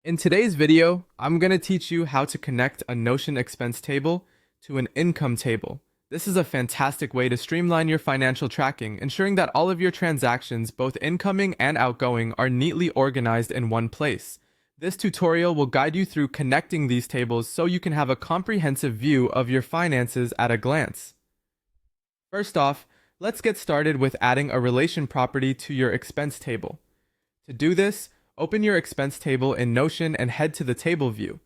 In today's video, I'm going to teach you how to connect a Notion expense table to an income table. This is a fantastic way to streamline your financial tracking, ensuring that all of your transactions, both incoming and outgoing, are neatly organized in one place. This tutorial will guide you through connecting these tables so you can have a comprehensive view of your finances at a glance. First off, let's get started with adding a relation property to your expense table. To do this, open your expense table in Notion and head to the table view.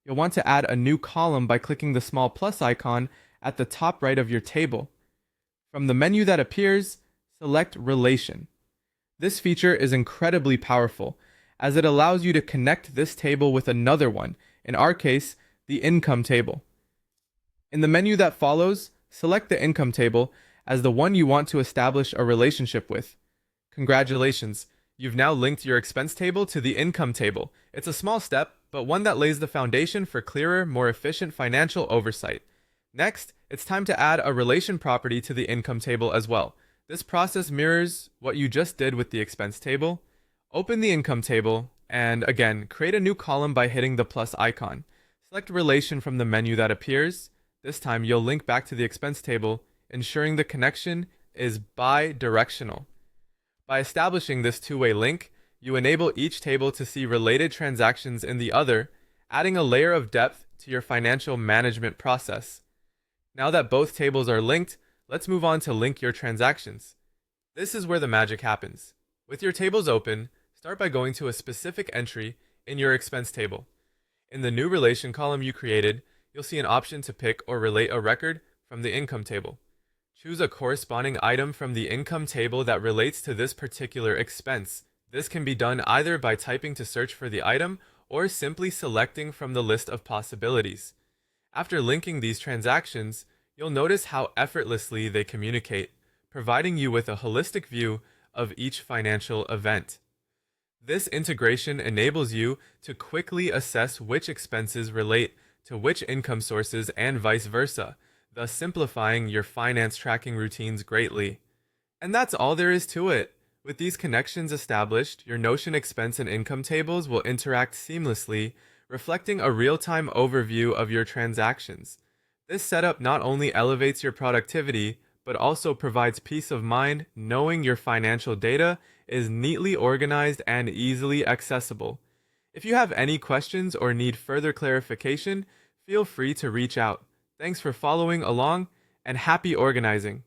You'll want to add a new column by clicking the small plus icon at the top right of your table. From the menu that appears, select Relation. This feature is incredibly powerful, as it allows you to connect this table with another one, in our case, the income table. In the menu that follows, select the income table as the one you want to establish a relationship with. Congratulations! You've now linked your expense table to the income table. It's a small step, but one that lays the foundation for clearer, more efficient financial oversight. Next, it's time to add a relation property to the income table as well. This process mirrors what you just did with the expense table. Open the income table, and again, create a new column by hitting the plus icon. Select relation from the menu that appears. This time, you'll link back to the expense table, ensuring the connection is bi-directional. By establishing this two-way link, you enable each table to see related transactions in the other, adding a layer of depth to your financial management process. Now that both tables are linked, let's move on to link your transactions. This is where the magic happens. With your tables open, start by going to a specific entry in your expense table. In the new relation column you created, you'll see an option to pick or relate a record from the income table. Choose a corresponding item from the income table that relates to this particular expense. This can be done either by typing to search for the item or simply selecting from the list of possibilities. After linking these transactions, you'll notice how effortlessly they communicate, providing you with a holistic view of each financial event. This integration enables you to quickly assess which expenses relate to which income sources and vice versa, thus simplifying your finance tracking routines greatly. And that's all there is to it. With these connections established, your Notion expense and income tables will interact seamlessly, reflecting a real-time overview of your transactions. This setup not only elevates your productivity, but also provides peace of mind knowing your financial data is neatly organized and easily accessible. If you have any questions or need further clarification, feel free to reach out. Thanks for following along, and happy organizing!